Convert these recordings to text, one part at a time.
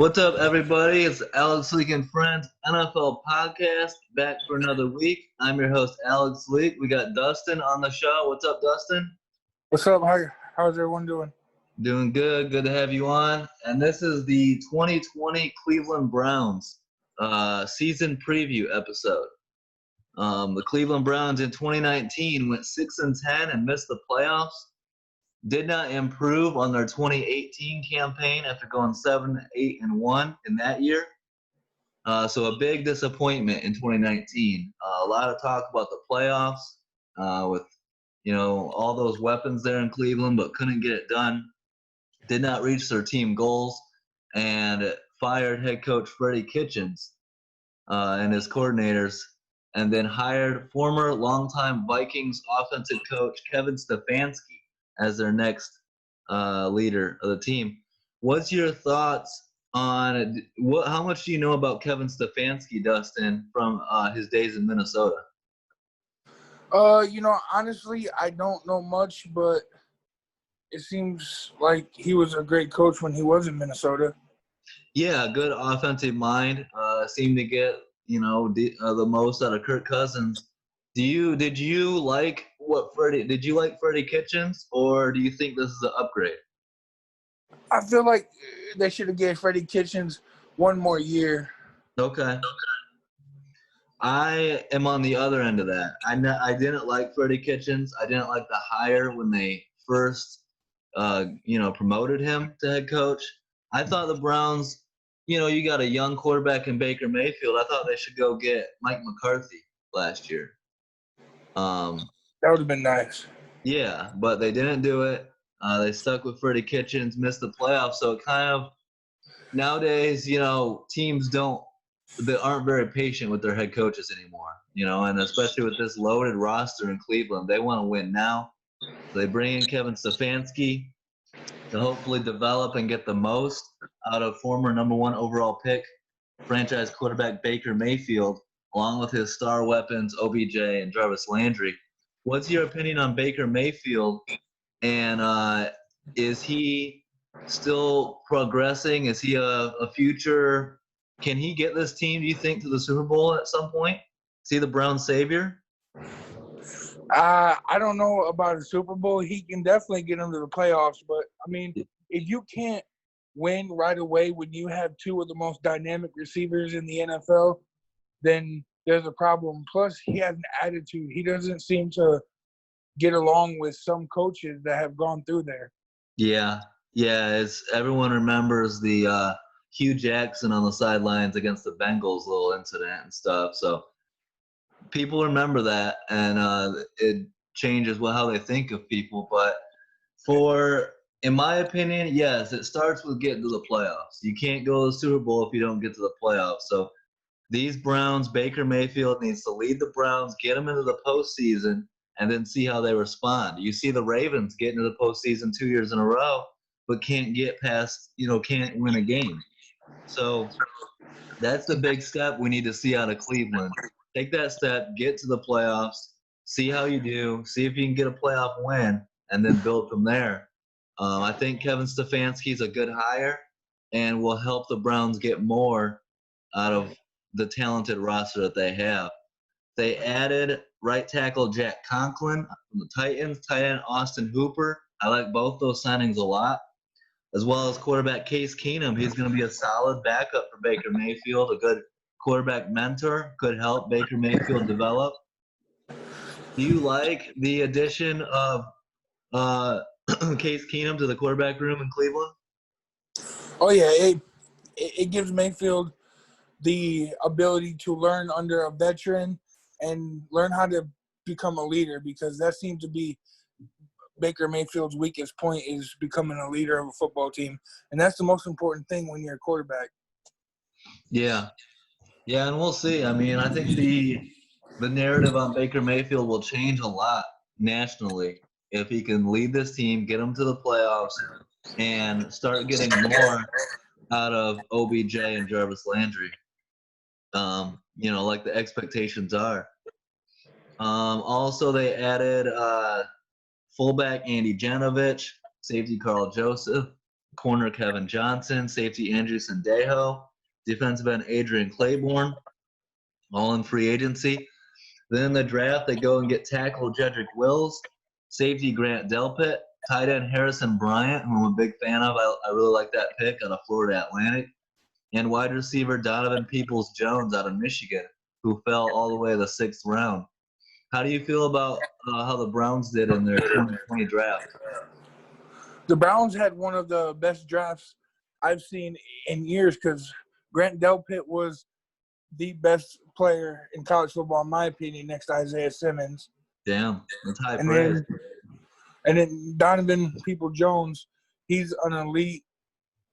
What's up, everybody? It's Alex Leak and Friends NFL podcast back for another week. I'm your host, Alex Leak. We got Dustin on the show. What's up, Dustin? What's up? How's everyone doing? Doing good. Good to have you on. And this is the 2020 Cleveland Browns season preview episode. The Cleveland Browns in 2019 went 6-10 and missed the playoffs. Did not improve on their 2018 campaign after going 7-8-1 in that year. So a big disappointment in 2019. A lot of talk about the playoffs with all those weapons there in Cleveland, but couldn't get it done. Did not reach their team goals, and fired head coach Freddie Kitchens and his coordinators, and then hired former longtime Vikings offensive coach Kevin Stefanski as their next leader of the team. What's your thoughts on how much do you know about Kevin Stefanski, Dustin, from his days in Minnesota? Honestly, I don't know much, but it seems like he was a great coach when he was in Minnesota. Yeah, good offensive mind. Seemed to get the most out of Kirk Cousins. Did you like Freddie Kitchens, or do you think this is an upgrade? I feel like they should have gave Freddie Kitchens one more year. Okay. I am on the other end of that. I didn't like Freddie Kitchens. I didn't like the hire when they first, promoted him to head coach. I thought the Browns, you got a young quarterback in Baker Mayfield. I thought they should go get Mike McCarthy last year. That would have been nice. Yeah, but they didn't do it. They stuck with Freddie Kitchens, missed the playoffs. So it kind of nowadays, teams they aren't very patient with their head coaches anymore. And especially with this loaded roster in Cleveland, they want to win now. So they bring in Kevin Stefanski to hopefully develop and get the most out of former number 1 overall pick, franchise quarterback Baker Mayfield, along with his star weapons OBJ and Jarvis Landry. What's your opinion on Baker Mayfield? And is he still progressing? Is he a future? Can he get this team, do you think, to the Super Bowl at some point? Is he the Browns' savior? I don't know about a Super Bowl. He can definitely get them to the playoffs. But, if you can't win right away when you have two of the most dynamic receivers in the NFL, then there's a problem. Plus, he has an attitude. He doesn't seem to get along with some coaches that have gone through there. Yeah. As everyone remembers the Hugh Jackson on the sidelines against the Bengals little incident and stuff. So people remember that, and it changes how they think of people. But in my opinion, yes, it starts with getting to the playoffs. You can't go to the Super Bowl if you don't get to the playoffs. So these Browns, Baker Mayfield needs to lead the Browns, get them into the postseason, and then see how they respond. You see the Ravens get into the postseason 2 years in a row, but can't get past, can't win a game. So that's the big step we need to see out of Cleveland. Take that step, get to the playoffs, see how you do, see if you can get a playoff win, and then build from there. I think Kevin Stefanski is a good hire and will help the Browns get more out of the talented roster that they have. They added right tackle Jack Conklin from the Titans, tight end Austin Hooper. I like both those signings a lot, as well as quarterback Case Keenum. He's going to be a solid backup for Baker Mayfield, a good quarterback mentor, could help Baker Mayfield develop. Do you like the addition of Case Keenum to the quarterback room in Cleveland? Oh, yeah. It gives Mayfield the ability to learn under a veteran and learn how to become a leader, because that seems to be Baker Mayfield's weakest point, is becoming a leader of a football team. And that's the most important thing when you're a quarterback. Yeah, and we'll see. I think the narrative on Baker Mayfield will change a lot nationally if he can lead this team, get them to the playoffs, and start getting more out of OBJ and Jarvis Landry. Like the expectations are. Also, they added fullback Andy Janovich, safety Carl Joseph, corner Kevin Johnson, safety Andrew Sendejo, defensive end Adrian Claiborne, all in free agency. Then in the draft, they go and get tackle Jedrick Wills, safety Grant Delpit, tight end Harrison Bryant, who I'm a big fan of. I really like that pick out of Florida Atlantic, and wide receiver Donovan Peoples-Jones out of Michigan, who fell all the way to the 6th round. How do you feel about how the Browns did in their 2020 draft? The Browns had one of the best drafts I've seen in years because Grant Delpit was the best player in college football, in my opinion, next to Isaiah Simmons. Damn, that's high And praise. then Donovan Peoples-Jones, he's an elite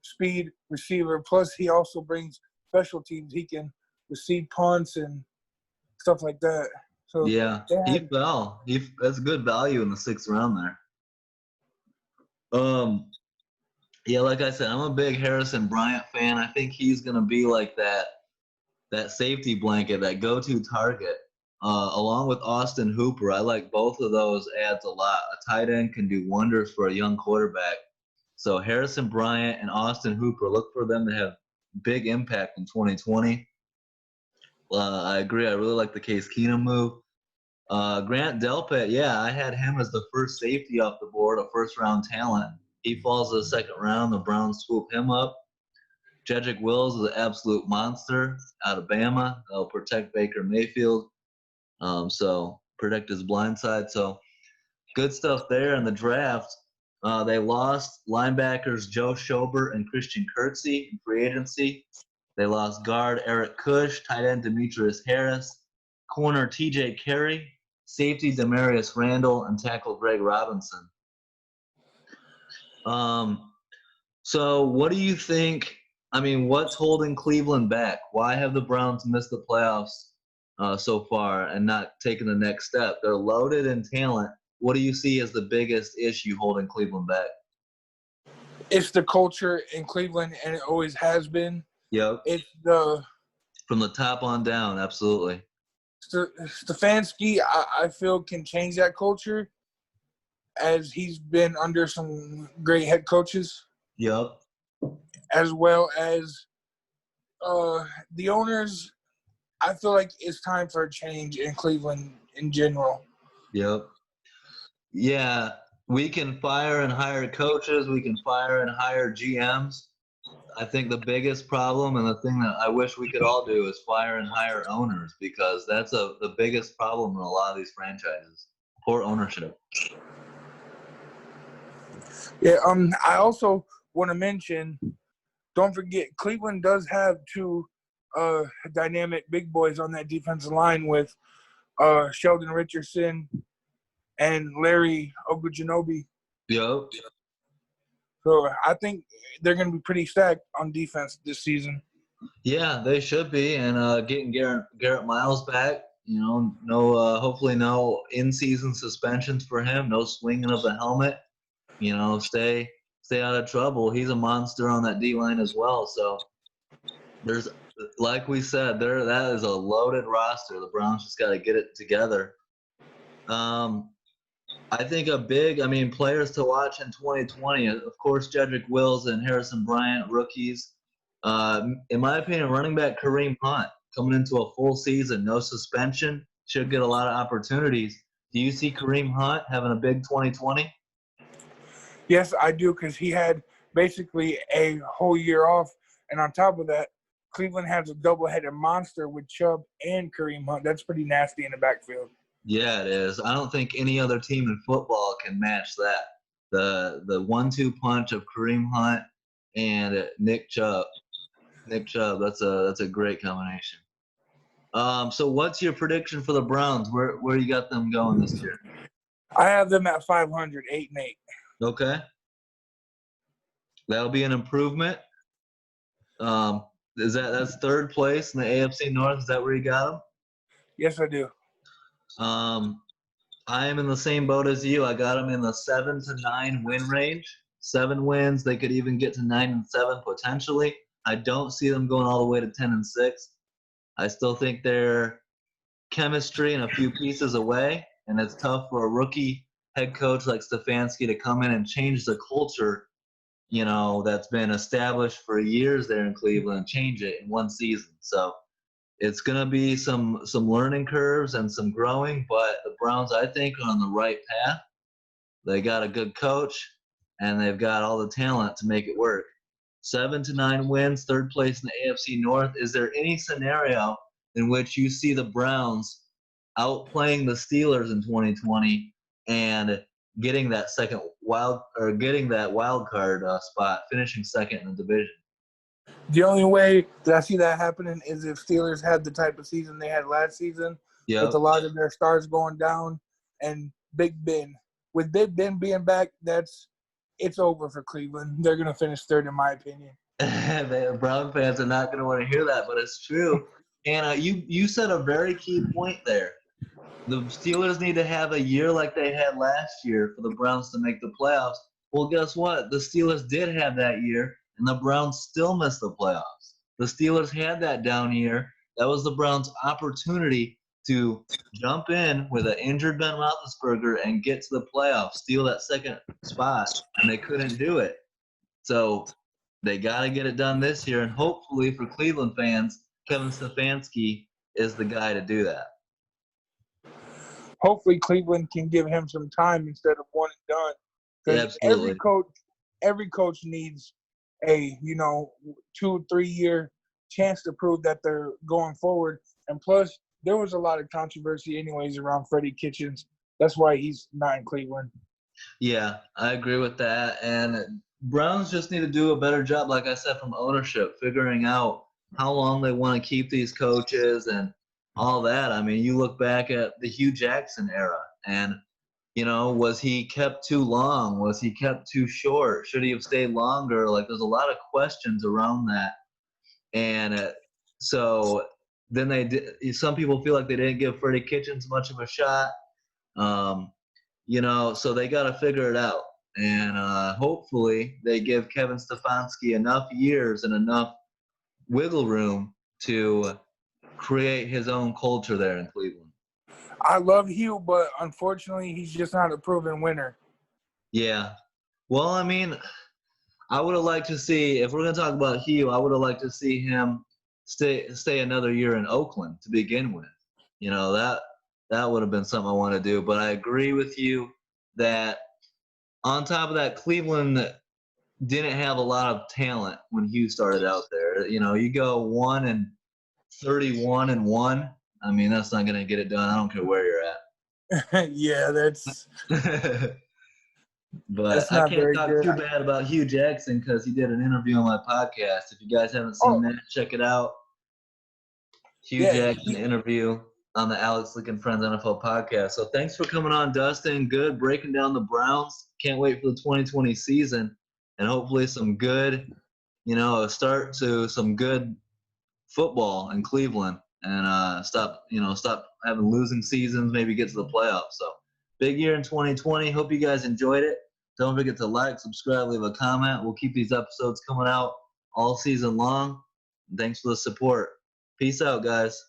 speed receiver. Plus, he also brings special teams. He can receive punts and stuff like that. So Yeah, he fell. That's good value in the 6th round there. Yeah, like I said, I'm a big Harrison Bryant fan. I think he's gonna be like that safety blanket, that go-to target, along with Austin Hooper. I like both of those ads a lot. A tight end can do wonders for a young quarterback. So Harrison Bryant and Austin Hooper, look for them to have big impact in 2020. I agree. I really like the Case Keenum move. Grant Delpit, yeah, I had him as the first safety off the board, a first-round talent. He falls to the 2nd round. The Browns swoop him up. Jedrick Wills is an absolute monster out of Bama. They'll protect Baker Mayfield, so protect his blind side. So good stuff there in the draft. They lost linebackers Joe Schobert and Christian Kirksey in free agency. They lost guard Eric Kush, tight end Demetrius Harris, corner TJ Carey, safety Demarius Randall, and tackle Greg Robinson. So what do you think? I mean, what's holding Cleveland back? Why have the Browns missed the playoffs so far and not taken the next step? They're loaded in talent. What do you see as the biggest issue holding Cleveland back? It's the culture in Cleveland, and it always has been. Yep. It's from the top on down, absolutely. Stefanski, I feel, can change that culture as he's been under some great head coaches. Yep. As well as the owners. I feel like it's time for a change in Cleveland in general. Yep. Yeah, we can fire and hire coaches. We can fire and hire GMs. I think the biggest problem and the thing that I wish we could all do is fire and hire owners, because that's the biggest problem in a lot of these franchises. Poor ownership. Yeah, I also want to mention, don't forget, Cleveland does have two dynamic big boys on that defensive line with Sheldon Richardson and Larry Ogunjobi. Yep. So I think they're going to be pretty stacked on defense this season. Yeah, they should be, and getting Garrett Miles back. You know, no, hopefully no in-season suspensions for him. No swinging of the helmet. You know, stay out of trouble. He's a monster on that D-line as well. So there's, like we said, that is a loaded roster. The Browns just got to get it together. I think players to watch in 2020, of course, Jedrick Wills and Harrison Bryant, rookies. In my opinion, running back Kareem Hunt coming into a full season, no suspension, should get a lot of opportunities. Do you see Kareem Hunt having a big 2020? Yes, I do, because he had basically a whole year off. And on top of that, Cleveland has a double-headed monster with Chubb and Kareem Hunt. That's pretty nasty in the backfield. Yeah, it is. I don't think any other team in football can match that. The 1-2 punch of Kareem Hunt and Nick Chubb. That's a great combination. So what's your prediction for the Browns? Where you got them going this year? I have them at 500, 8-8. Okay. That'll be an improvement. That's 3rd place in the AFC North? Is that where you got them? Yes, I do. I am in the same boat as you. I got them in the 7 to 9 win range. 7 wins. They could even get to 9-7 potentially. I don't see them going all the way to 10-6. I still think they're chemistry and a few pieces away, and it's tough for a rookie head coach like Stefanski to come in and change the culture that's been established for years there in Cleveland and change it in one season. So it's going to be some learning curves and some growing, but the Browns, I think, are on the right path. They got a good coach, and they've got all the talent to make it work. 7 to 9 wins, third place in the AFC North. Is there any scenario in which you see the Browns outplaying the Steelers in 2020 and getting that getting that wild card spot, finishing second in the division? The only way that I see that happening is if Steelers had the type of season they had last season, Yep. with a lot of their stars going down, and Big Ben. With Big Ben being back, it's over for Cleveland. They're going to finish third, in my opinion. Brown fans are not going to want to hear that, but it's true. And you said a very key point there. The Steelers need to have a year like they had last year for the Browns to make the playoffs. Well, guess what? The Steelers did have that year, and the Browns still missed the playoffs. The Steelers had that down year. That was the Browns' opportunity to jump in with an injured Ben Roethlisberger and get to the playoffs, steal that second spot, and they couldn't do it. So they got to get it done this year, and hopefully for Cleveland fans, Kevin Stefanski is the guy to do that. Hopefully Cleveland can give him some time instead of one and done. Because every coach needs a 2-3 year chance to prove that they're going forward. And plus, there was a lot of controversy anyways around Freddie Kitchens. That's why he's not in Cleveland. Yeah, I agree with that. And Browns just need to do a better job, like I said, from ownership, figuring out how long they want to keep these coaches and all that. I mean, you look back at the Hugh Jackson era, and was he kept too long? Was he kept too short? Should he have stayed longer? Like, there's a lot of questions around that. And so then some people feel like they didn't give Freddie Kitchens much of a shot. So they got to figure it out. And hopefully they give Kevin Stefanski enough years and enough wiggle room to create his own culture there in Cleveland. I love Hugh, but unfortunately he's just not a proven winner. Yeah. Well, I mean, I would have liked to see, if we're going to talk about Hugh, I would have liked to see him stay another year in Oakland to begin with. That would have been something I want to do. But I agree with you that on top of that, Cleveland didn't have a lot of talent when Hugh started out there. You go 1-31-1. I mean, that's not going to get it done. I don't care where you're at. Yeah, that's But I can't talk too bad about Hugh Jackson because he did an interview on my podcast. If you guys haven't seen that, check it out. Hugh Jackson interview on the Alex Lick and Friends NFL podcast. So thanks for coming on, Dustin. Good breaking down the Browns. Can't wait for the 2020 season and hopefully some good, a start to some good football in Cleveland and stop having losing seasons, maybe get to the playoffs. So big year in 2020. Hope you guys enjoyed it. Don't forget to like, subscribe, leave a comment. We'll keep these episodes coming out all season long. Thanks for the support. Peace out, guys.